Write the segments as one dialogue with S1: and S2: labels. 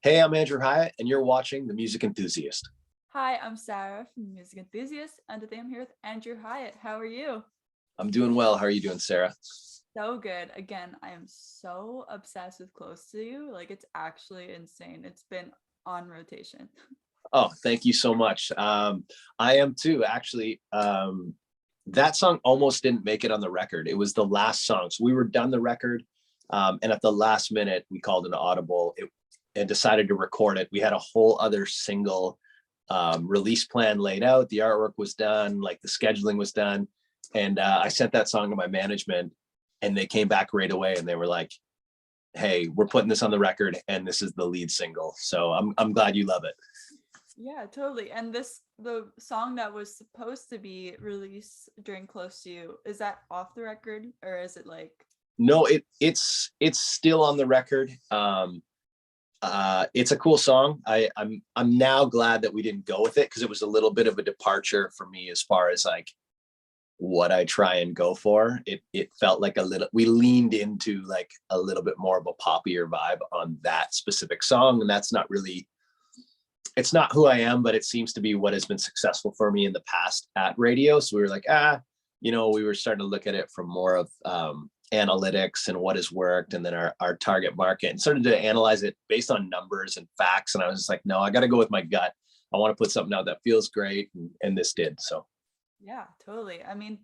S1: Hey, I'm Andrew Hyatt, and you're watching The Music Enthusiast.
S2: Hi, I'm Sarah from Music Enthusiast, and today I'm here with Andrew Hyatt. How are you?
S1: I'm doing well. How are you doing, Sarah?
S2: So good. Again, I am so obsessed with Close to You. Like, it's actually insane. It's been on rotation.
S1: Oh, thank you so much. I am too, actually. That song almost didn't make it on the record. It was the last song. So we were done the record, and at the last minute, we called an audible and decided to record it. We had a whole other single release plan laid out. The artwork was done, like the scheduling was done. And I sent that song to my management, and they came back right away and they were like, hey, we're putting this on the record and this is the lead single. So I'm glad you love it.
S2: Yeah, totally. And the song that was supposed to be released during Close to You, is that off the record or is it like?
S1: No, it's still on the record. It's a cool song. I'm now glad that we didn't go with it because it was a little bit of a departure for me as far as like what I try and go for. It felt like we leaned into like a little bit more of a poppier vibe on that specific song, and that's not really, it's not who I am, but it seems to be what has been successful for me in the past at radio. So we were like, we were starting to look at it from more of analytics and what has worked, and then our target market, and started to analyze it based on numbers and facts. And I was just like, no, I got to go with my gut. I want to put something out that feels great, and this did. So
S2: Yeah, totally. I mean,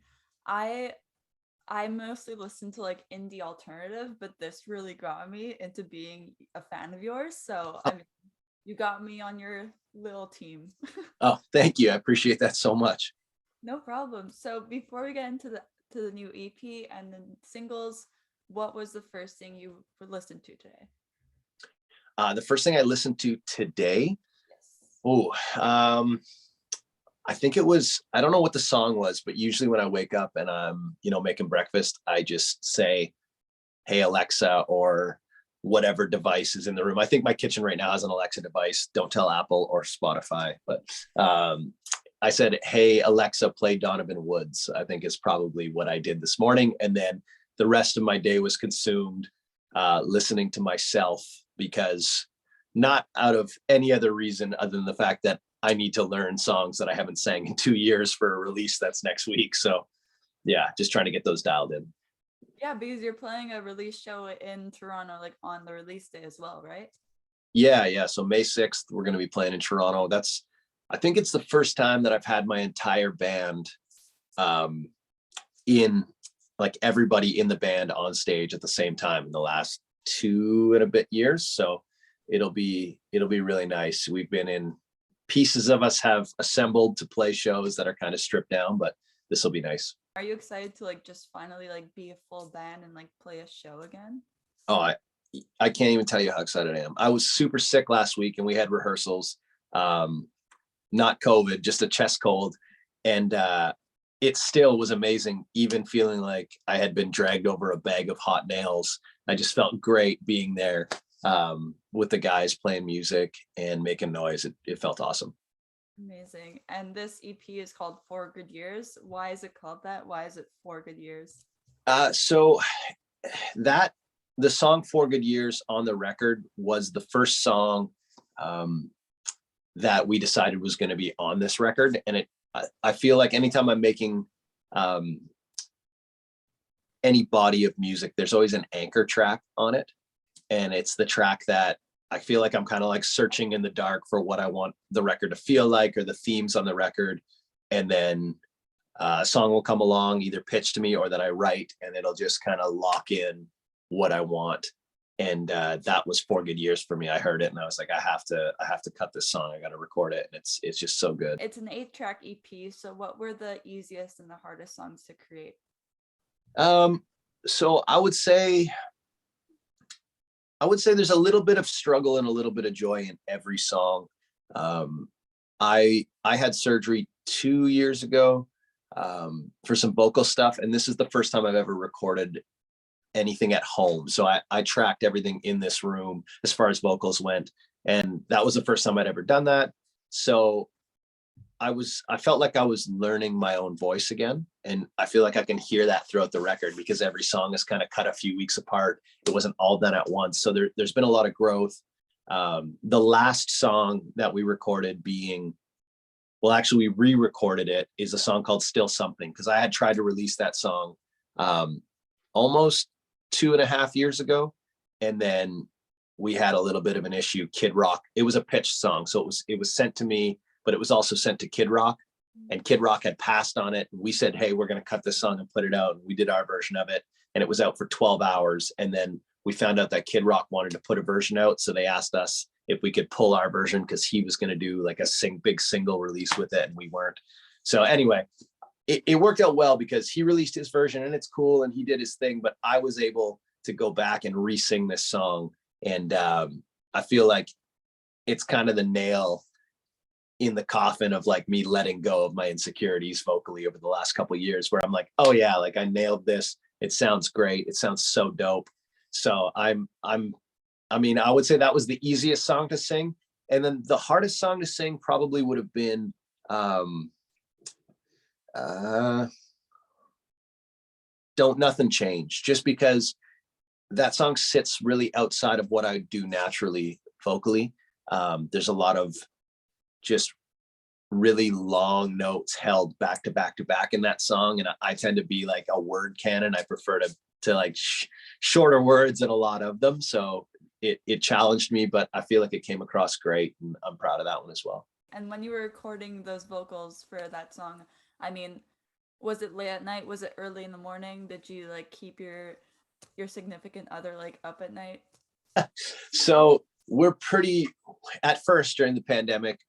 S2: I I mostly listen to like indie alternative, but this really got me into being a fan of yours. So I mean, you got me on your little team.
S1: oh, thank you. I appreciate that so much.
S2: No problem. So before we get into the new EP and the singles, what was the first thing you listened to today?
S1: The first thing I listened to today,
S2: Yes.
S1: oh, I think it was, I don't know what the song was, but usually when I wake up and I'm, making breakfast, I just say, hey, Alexa, or whatever device is in the room. I think my kitchen right now has an Alexa device. Don't tell Apple or Spotify, but I said, hey, Alexa, play Donovan Woods. I think is probably what I did this morning. And then the rest of my day was consumed listening to myself, because not out of any other reason other than the fact that I need to learn songs that I haven't sang in 2 years for a release that's next week. So yeah, just trying to get those dialed in.
S2: Yeah, because you're playing a release show in Toronto, like on the release day as well, right?
S1: Yeah. So May 6th, we're going to be playing in Toronto. I think it's the first time that I've had my entire band in, like, everybody in the band on stage at the same time in the last 2 and a bit years. So it'll be really nice. We've been in, pieces of us have assembled to play shows that are kind of stripped down, but this will be nice.
S2: Are you excited to like just finally like be a full band and like play a show again?
S1: Oh, I can't even tell you how excited I am. I was super sick last week and we had rehearsals. Not COVID, just a chest cold. And it still was amazing, even feeling like I had been dragged over a bag of hot nails. I just felt great being there with the guys playing music and making noise. It felt awesome.
S2: Amazing. And this EP is called 4 Good Years. Why is it called that? Why is it 4 Good Years?
S1: So that the song 4 Good Years on the record was the first song that we decided was going to be on this record. And I feel like anytime I'm making any body of music, there's always an anchor track on it. And it's the track that I feel like I'm kind of like searching in the dark for what I want the record to feel like, or the themes on the record. And then a song will come along, either pitched to me or that I write, and it'll just kind of lock in what I want. And that was 4 Good Years for me. I heard it and I was like, I have to cut this song. I got to record it. And it's just so good.
S2: It's an 8-track EP. So what were the easiest and the hardest songs to create?
S1: So I would say there's a little bit of struggle and a little bit of joy in every song. I had surgery 2 years ago for some vocal stuff, and this is the first time I've ever recorded anything at home. So I tracked everything in this room as far as vocals went, and that was the first time I'd ever done that. So I felt like I was learning my own voice again. And I feel like I can hear that throughout the record because every song is kind of cut a few weeks apart. It wasn't all done at once. So there's been a lot of growth. The last song that we recorded well, actually we re-recorded it, is a song called Still Something, because I had tried to release that song almost 2.5 years ago. And then we had a little bit of an issue. Kid Rock, it was a pitched song. So it was sent to me, but it was also sent to Kid Rock, and Kid Rock had passed on it. We said, hey, we're going to cut this song and put it out. And we did our version of it, and it was out for 12 hours. And then we found out that Kid Rock wanted to put a version out. So they asked us if we could pull our version, because he was going to do like a big single release with it, and we weren't. So anyway, it worked out well, because he released his version and it's cool and he did his thing, but I was able to go back and re-sing this song. And I feel like it's kind of the nail in the coffin of like me letting go of my insecurities vocally over the last couple of years, where I'm like, oh yeah, like I nailed this. It sounds great. It sounds so dope. So I mean, I would say that was the easiest song to sing. And then the hardest song to sing probably would have been Don't Nothing Change, just because that song sits really outside of what I do naturally vocally. There's a lot of just really long notes held back to back to back in that song, and I tend to be like a word canon. I prefer to like shorter words and a lot of them. So it challenged me, but I feel like it came across great, and I'm proud of that one as well.
S2: And when you were recording those vocals for that song, I mean, was it late at night? Was it early in the morning? Did you like keep your significant other like up at night?
S1: So we're at first during the pandemic,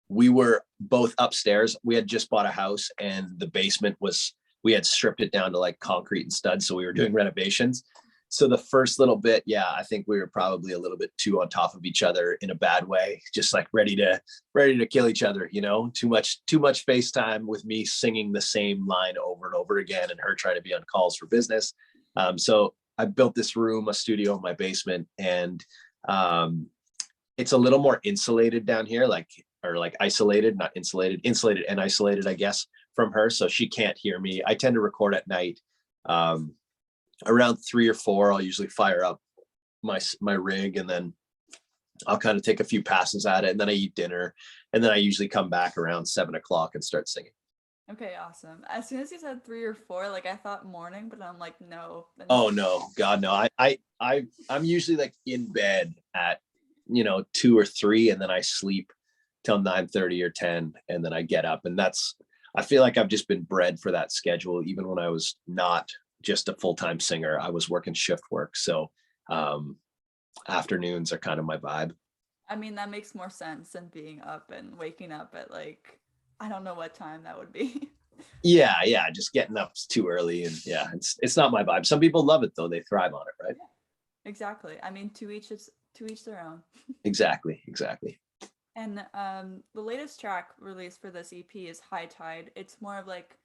S1: we were both upstairs. We had just bought a house, and the basement we had stripped it down to like concrete and studs. So we were doing renovations. So the first little bit, yeah, I think we were probably a little bit too on top of each other in a bad way, just like ready to kill each other, too much FaceTime with me singing the same line over and over again, and her trying to be on calls for business. So I built this room, a studio in my basement, and it's a little more insulated down here, like isolated, not insulated, insulated and isolated, I guess, from her. So she can't hear me. I tend to record at night. Around 3 or 4, I'll usually fire up my rig, and then I'll kind of take a few passes at it, and then I eat dinner, and then I usually come back around 7 o'clock and start singing.
S2: Okay, awesome. As soon as you said 3 or 4, like I thought morning, but I'm like, no.
S1: Oh no, God, no. I'm usually like in bed at 2 or 3, and then I sleep till 9:30 or 10, and then I get up, and I feel like I've just been bred for that schedule. Even when I was not just a full-time singer, I was working shift work. So afternoons are kind of my vibe.
S2: I mean, that makes more sense than being up and waking up at like, I don't know what time that would be.
S1: Yeah, just getting up too early, and yeah, it's not my vibe. Some people love it though. They thrive on it, right?
S2: Yeah, exactly. I mean, to each their own.
S1: Exactly.
S2: And the latest track released for this EP is High Tide. It's more of like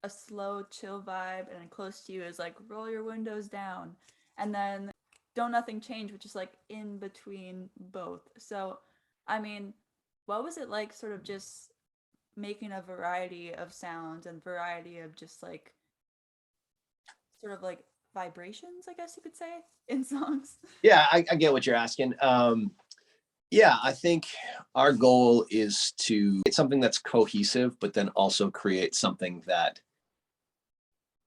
S2: a slow, chill vibe, and Close to You is like Roll Your Windows Down. And then Don't Nothing Change, which is like in between both. So, I mean, what was it like sort of just making a variety of sounds and variety of just like sort of like vibrations, I guess you could say, in songs?
S1: Yeah, I get what you're asking. Yeah, I think our goal is to get something that's cohesive, but then also create something that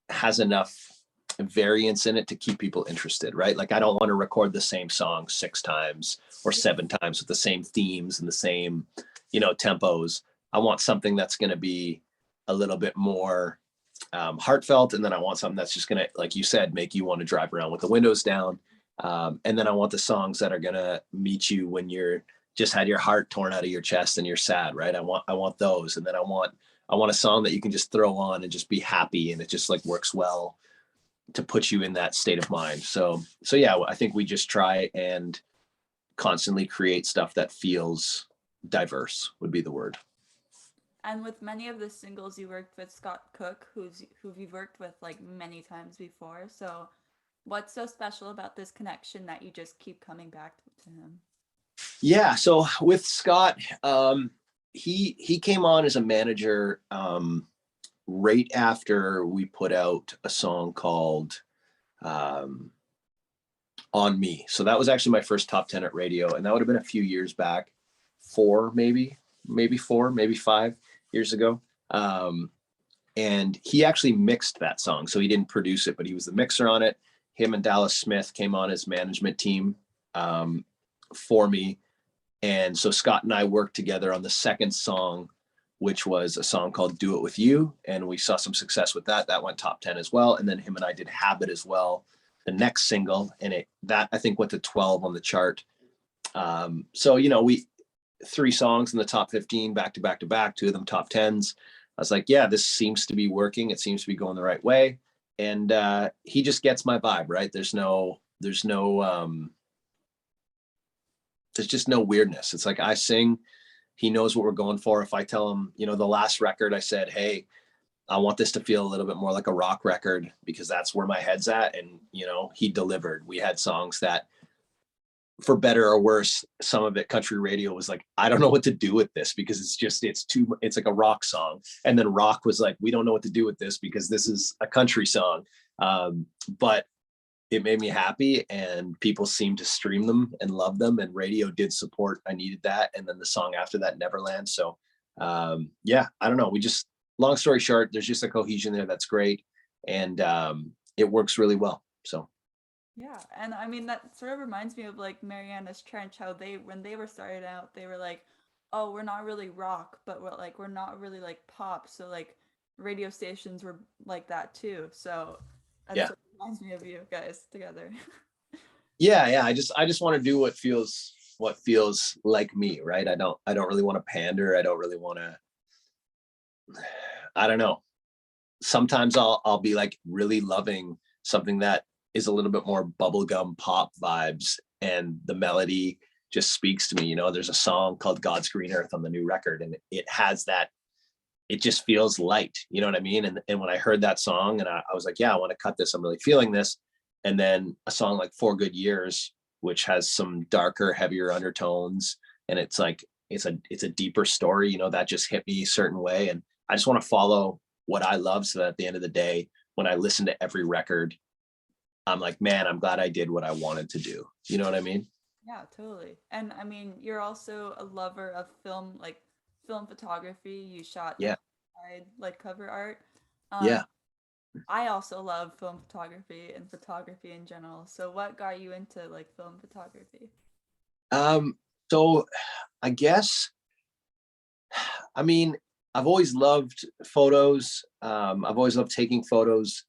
S1: has enough variance in it to keep people interested, right? Like I don't want to record the same song 6 times or 7 times with the same themes and the same, tempos. I want something that's going to be a little bit more heartfelt, and then I want something that's just going to, like you said, make you want to drive around with the windows down. And then I want the songs that are going to meet you when you're just had your heart torn out of your chest and you're sad, right? I want those. And then I want a song that you can just throw on and just be happy, and it just like works well to put you in that state of mind. So yeah, I think we just try and constantly create stuff that feels diverse, would be the word.
S2: And with many of the singles, you worked with Scott Cook, who you've worked with like many times before. So what's so special about this connection that you just keep coming back to him?
S1: Yeah, so with Scott, he came on as a manager right after we put out a song called On Me. So that was actually my first top 10 at radio. And that would have been a few years back, four, maybe 5 years ago. And he actually mixed that song. So he didn't produce it, but he was the mixer on it. Him and Dallas Smith came on his management team for me. And so Scott and I worked together on the second song, which was a song called Do It With You. And we saw some success with that. That went top 10 as well. And then him and I did Habit as well, the next single. And that I think went to 12 on the chart. So, we 3 songs in the top 15 back to back to back, 2 of them top 10s. I was like, yeah, this seems to be working. It seems to be going the right way. And he just gets my vibe, right? There's just no weirdness. It's like I sing, he knows what we're going for. If I tell him, the last record I said, hey, I want this to feel a little bit more like a rock record because that's where my head's at. And, he delivered. We had songs that, for better or worse, some of it country radio was like, I don't know what to do with this because it's like a rock song. And then rock was like, we don't know what to do with this because this is a country song. But it made me happy and people seemed to stream them and love them, and radio did support. I needed that. And then the song after that, Neverland. So yeah, I don't know. Long story short, there's just a cohesion there that's great. And it works really well. So
S2: Yeah, and I mean that sort of reminds me of like Mariana's Trench, how when they were started out, they were like, "Oh, we're not really rock, but we're not really like pop." So like radio stations were like that too. So that
S1: yeah.
S2: sort of reminds me of you guys together.
S1: Yeah. I just want to do what feels like me, right? I don't really want to pander. I don't really want to, I don't know. Sometimes I'll be like really loving something that is a little bit more bubblegum pop vibes, and the melody just speaks to me. There's a song called God's Green Earth on the new record, and it has that, it just feels light, you know what I mean? And when I heard that song and I was like, yeah, I want to cut this. I'm really feeling this. And then a song like 4 Good Years, which has some darker, heavier undertones. And it's like, it's a deeper story, that just hit me a certain way. And I just want to follow what I love so that at the end of the day, when I listen to every record, I'm like, man, I'm glad I did what I wanted to do. You know what I mean?
S2: Yeah, totally. And I mean, you're also a lover of film, like film photography. You shot
S1: Yeah.
S2: like cover art. Um,
S1: Yeah.
S2: I also love film photography and photography in general. So what got you into like film photography?
S1: So I guess, I mean, I've always loved photos. I've always loved taking photos.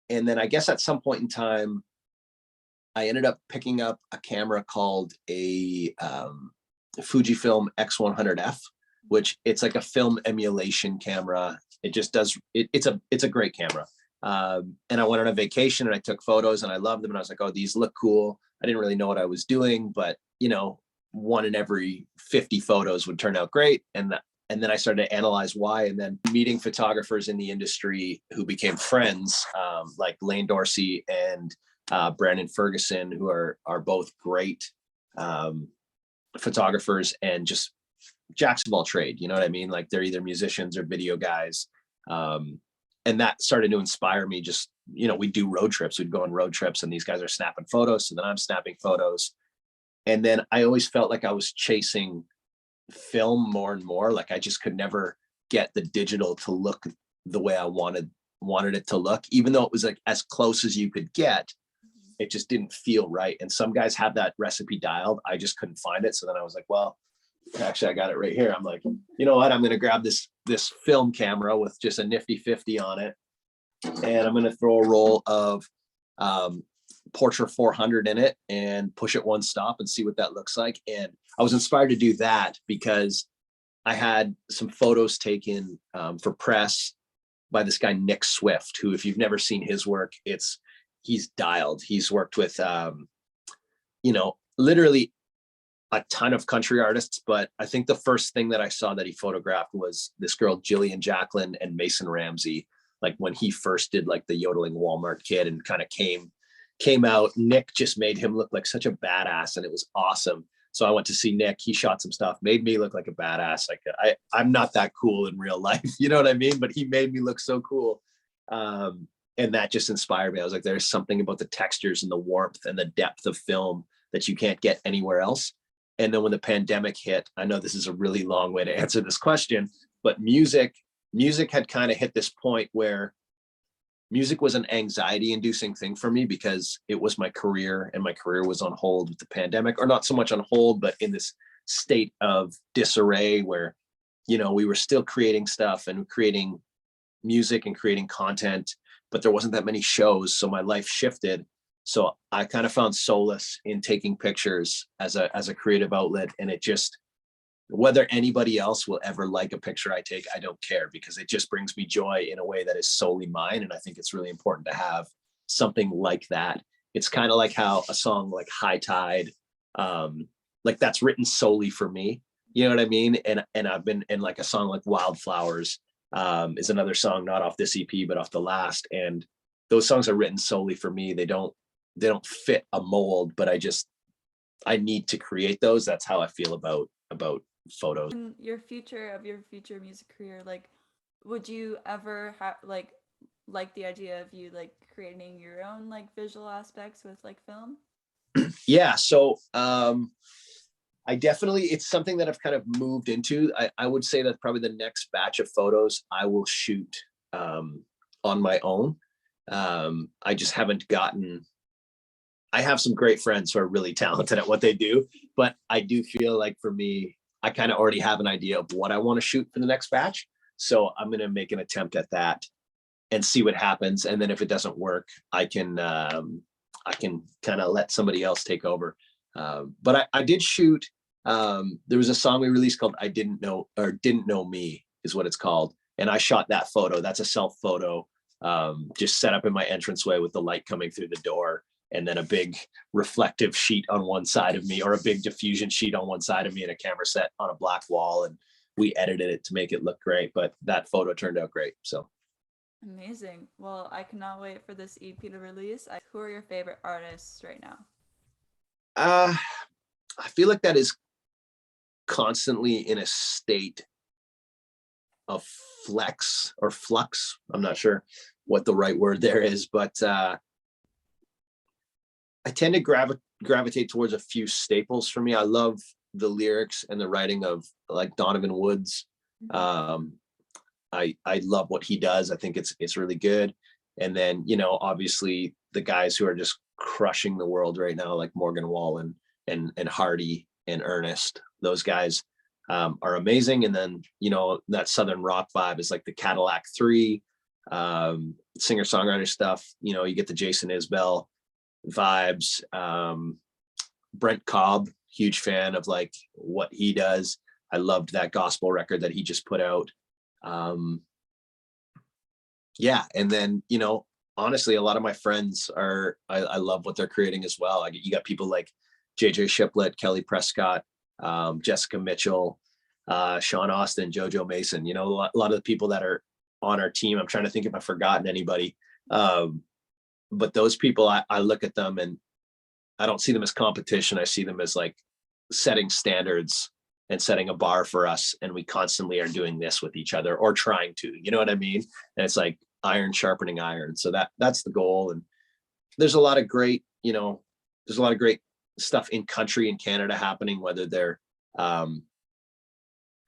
S1: And then I guess at some point in time, I ended up picking up a camera called a Fujifilm X100F, which it's like a film emulation camera. It just does, it's a great camera. And I went on a vacation and I took photos and I loved them. And I was like, oh, these look cool. I didn't really know what I was doing, but 1 in every 50 photos would turn out great. And then I started to analyze why, and then meeting photographers in the industry who became friends, like Lane Dorsey and Brandon Ferguson, who are both great photographers and just jacks of all trade. You know what I mean? Like they're either musicians or video guys. And that started to inspire me. Just, we'd do road trips. We'd go on road trips and these guys are snapping photos. So then I'm snapping photos. And then I always felt like I was chasing film more and more. Like I just could never get the digital to look the way I wanted it to look, even though it was like as close as you could get. It just didn't feel right. And some guys have that recipe dialed. I just couldn't find it. So then I was like, well, actually I got it right here. I'm like, you know what? I'm going to grab this film camera with just a nifty 50 on it. And I'm going to throw a roll of Portra 400 in it and push it one stop and see what that looks like. And I was inspired to do that because I had some photos taken for press by this guy, Nick Swift, who, if you've never seen his work, he's dialed. He's worked with, literally a ton of country artists. But I think the first thing that I saw that he photographed was this girl, Jillian Jacqueline, and Mason Ramsey. Like when he first did like the yodeling Walmart kid and kind of came out, Nick just made him look like such a badass, and it was awesome. So I went to see Nick. He shot some stuff, made me look like a badass. Like I'm not that cool in real life, you know what I mean? But he made me look so cool. And that just inspired me. I was like, there's something about the textures and the warmth and the depth of film that you can't get anywhere else. And then when the pandemic hit, I know this is a really long way to answer this question, but music had kind of hit this point where music was an anxiety inducing thing for me because it was my career, and my career was on hold with the pandemic, or not so much on hold, but in this state of disarray where, we were still creating stuff and creating music and creating content, but there wasn't that many shows. So my life shifted. So I kind of found solace in taking pictures as a creative outlet. And it just, whether anybody else will ever like a picture I take, I don't care, because it just brings me joy in a way that is solely mine. And I think it's really important to have something like that. It's kind of like how a song like High Tide, like that's written solely for me. You know what I mean? And I've been in, like, a song like Wildflowers, is another song, not off this EP, but off the last. And those songs are written solely for me. They don't fit a mold, but I need to create those. That's how I feel about photos.
S2: In your future music career, like, would you ever have like the idea of you like creating your own like visual aspects with like film?
S1: Yeah. So I definitely, it's something that I've kind of moved into. I would say that probably the next batch of photos I will shoot on my own. I just haven't gotten, I have some great friends who are really talented at what they do, but I do feel like for me, I kind of already have an idea of what I want to shoot for the next batch. So I'm going to make an attempt at that and see what happens. And then if it doesn't work, I can kind of let somebody else take over. But I did shoot. There was a song we released called "I Didn't Know" or "Didn't Know Me" is what it's called, and I shot that photo. That's a self photo, just set up in my entranceway with the light coming through the door, and then a big reflective sheet on one side of me, or a big diffusion sheet on one side of me, and a camera set on a black wall, and we edited it to make it look great. But that photo turned out great. So
S2: Amazing. Well, I cannot wait for this EP to release. Who are your favorite artists right now?
S1: uh, I feel like that is constantly in a state of flex or flux. I'm not sure what the right word there is, but I tend to gravitate towards a few staples for me. I love the lyrics and the writing of, like, Donovan Woods.
S2: Mhm.
S1: Um, I love what he does. I think it's really good. And then, obviously the guys who are just crushing the world right now, like Morgan Wallen and Hardy and Ernest. Those guys are amazing. And then, that Southern rock vibe is like the Cadillac Three, singer songwriter stuff. You get the Jason Isbell vibes. Brent Cobb, huge fan of like what he does. I loved that gospel record that he just put out. Um, yeah, and then, honestly, a lot of my friends are, I love what they're creating as well. You got people like JJ Shiplett, Kelly Prescott, Jessica Mitchell, Sean Austin, Jojo Mason. A lot of the people that are on our team. I'm trying to think if I've forgotten anybody. But those people, I look at them and I don't see them as competition. I see them as like setting standards and setting a bar for us. And we constantly are doing this with each other, or trying to, you know what I mean? And it's like iron sharpening iron. So that's the goal. And there's a lot of great, there's a lot of great stuff in country in Canada happening, whether they're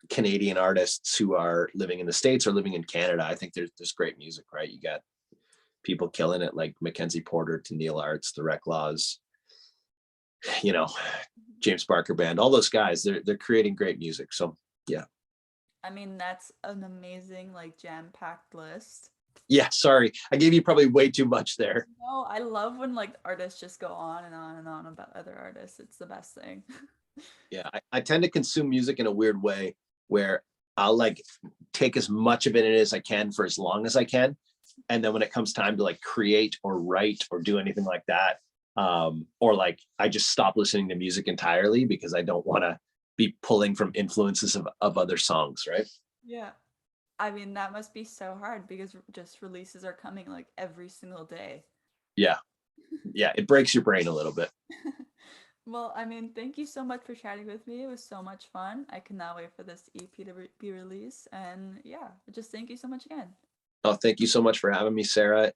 S1: Canadian artists who are living in the States or living in Canada. I think there's great music, right? You got people killing it, like Mackenzie Porter to Neil Arts, the Rec Laws, you know, James Barker Band, all those guys, they're creating great music. So yeah.
S2: I mean, that's an amazing, like, jam-packed list.
S1: Yeah, sorry. I gave you probably way too much there.
S2: No, I love when like artists just go on and on and on about other artists. It's the best thing.
S1: Yeah, I tend to consume music in a weird way where I'll like take as much of it as I can for as long as I can. And then when it comes time to like create or write or do anything like that, or like I just stop listening to music entirely because I don't want to be pulling from influences of other songs, right?
S2: Yeah. I mean, that must be so hard because just releases are coming like every single day.
S1: Yeah. Yeah. It breaks your brain a little bit.
S2: Well, I mean, thank you so much for chatting with me. It was so much fun. I cannot wait for this EP to be released. And yeah, just thank you so much again.
S1: Oh, thank you so much for having me, Sarah.